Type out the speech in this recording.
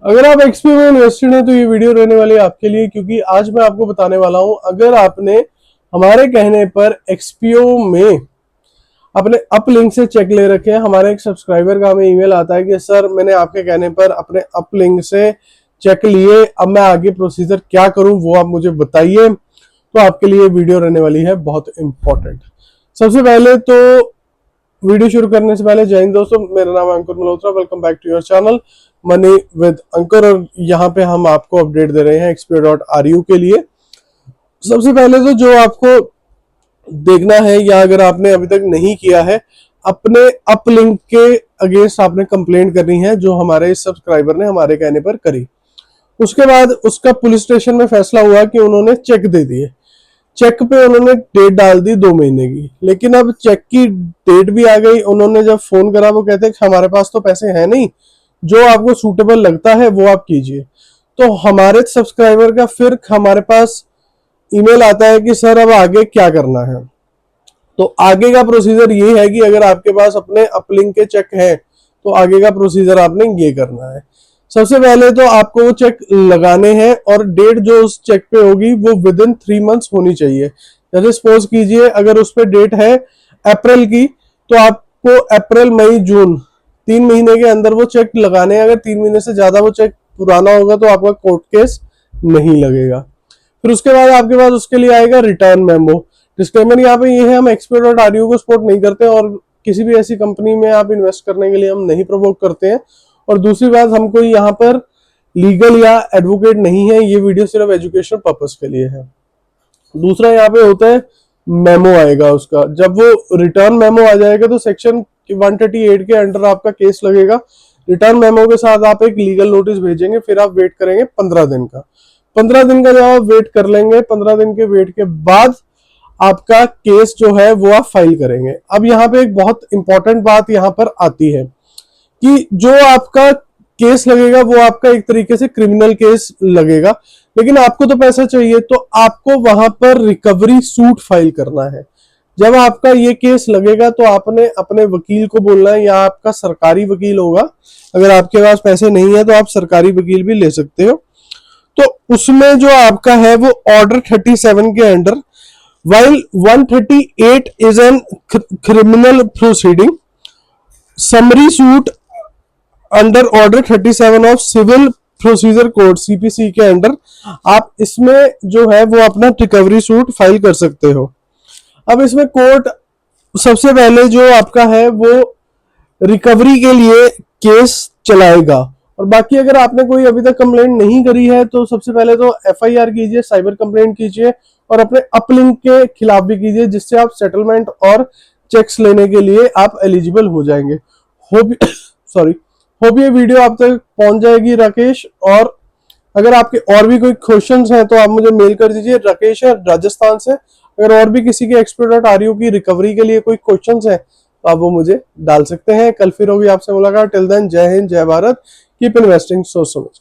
अगर आप एक्सपी में इन्वेस्टेड हैं तो ये वीडियो रहने वाली है आपके लिए, क्योंकि आज मैं आपको बताने वाला हूं अगर आपने हमारे कहने पर एक्सपीओ में अपने अप लिंक से चेक ले रखे हैं। हमारे एक सब्सक्राइबर का हमें ईमेल आता है कि सर मैंने आपके कहने पर अपने अप लिंक से चेक लिए, अब मैं आगे प्रोसीजर क्या करूं वो आप मुझे बताइए। तो आपके लिए वीडियो रहने वाली है बहुत इंपॉर्टेंट। सबसे पहले तो वीडियो शुरू करने से पहले जय हिंद दोस्तों, मेरा नाम है Ankur Malhotra. Welcome back to your channel money with Ankur. और यहाँ पे हम आपको अपडेट दे रहे हैं xpo.ru के लिए। सबसे पहले तो जो आपको देखना है, या अगर आपने अभी तक नहीं किया है, अपने अप लिंक के अगेंस्ट आपने कंप्लेंट करनी है जो हमारे सब्सक्राइबर ने हमारे कहने पर करी। उसके बाद उसका पुलिस स्टेशन में फैसला हुआ कि उन्होंने चेक दे दिए। चेक पे उन्होंने डेट डाल दी 2 महीने की, लेकिन अब चेक की डेट भी आ गई। उन्होंने जब फोन करा वो कहते हैं हमारे पास तो पैसे हैं नहीं, जो आपको सूटेबल लगता है वो आप कीजिए। तो हमारे सब्सक्राइबर का फिर हमारे पास ईमेल आता है कि सर अब आगे क्या करना है। तो आगे का प्रोसीजर ये है कि अगर आपके पास अपने अपलिंक के चेक हैं तो आगे का प्रोसीजर आपने ये करना है। सबसे पहले तो आपको वो चेक लगाने हैं और डेट जो उस चेक पे होगी वो विद इन 3 मंथ्स होनी चाहिए। जैसे सपोज कीजिए अगर उस पे डेट है अप्रैल की, तो आपको अप्रैल मई जून 3 महीने के अंदर वो चेक लगाने हैं। अगर 3 महीने से ज्यादा वो चेक पुराना होगा तो आपका कोर्ट केस नहीं लगेगा। फिर उसके बाद आपके पास उसके लिए आएगा रिटर्न मेमो। डिस्क्लेमर यहाँ पे ये है, हम xpo.ru को सपोर्ट नहीं करते और किसी भी ऐसी कंपनी में आप इन्वेस्ट करने के लिए हम नहीं प्रोवोक करते हैं। और दूसरी बात, हम कोई यहाँ पर लीगल या एडवोकेट नहीं है, ये वीडियो सिर्फ एजुकेशन पर्पस के लिए है। दूसरा यहाँ पे होता है मेमो आएगा उसका। जब वो रिटर्न मेमो आ जाएगा तो सेक्शन 138 के अंडर आपका केस लगेगा। रिटर्न मेमो के साथ आप एक लीगल नोटिस भेजेंगे, फिर आप वेट करेंगे 15 दिन का। 15 दिन का जब आप वेट कर लेंगे, 15 दिन के वेट के बाद आपका केस जो है वो आप फाइल करेंगे। अब यहाँ पे एक बहुत इंपॉर्टेंट बात यहाँ पर आती है कि जो आपका केस लगेगा वो आपका एक तरीके से क्रिमिनल केस लगेगा, लेकिन आपको तो पैसा चाहिए, तो आपको वहां पर रिकवरी सूट फाइल करना है। जब आपका ये केस लगेगा तो आपने अपने वकील को बोलना है, या आपका सरकारी वकील होगा। अगर आपके पास पैसे नहीं है तो आप सरकारी वकील भी ले सकते हो। तो उसमें जो आपका है वो ऑर्डर 37 के under, while 138 is an criminal proceeding, summary suit under order 37 of civil procedure code CPC के अंडर आप इसमें जो है वो अपना रिकवरी सूट फाइल कर सकते हो। अब इसमें कोर्ट सबसे पहले जो आपका है वो रिकवरी के लिए केस चलाएगा। और बाकी अगर आपने कोई अभी तक कंप्लेंट नहीं करी है तो सबसे पहले तो एफआईआर कीजिए, साइबर कंप्लेंट कीजिए और अपने अपलिंक के खिलाफ भी कीजिए, जिससे आप सेटलमेंट और चेक्स लेने के लिए आप एलिजिबल हो जाएंगे। होप ये वीडियो आप तक पहुंच जाएगी राकेश। और अगर आपके और भी कोई क्वेश्चंस हैं तो आप मुझे मेल कर दीजिए। राकेश है राजस्थान से। अगर और भी किसी के xpo.ru की रिकवरी के लिए कोई क्वेश्चंस हैं तो आप वो मुझे डाल सकते हैं। कल फिर होगी आपसे मुलाकात। टिल देन जय हिंद, जय भारत। कीप इन्वेस्टिंग, सोच समझ।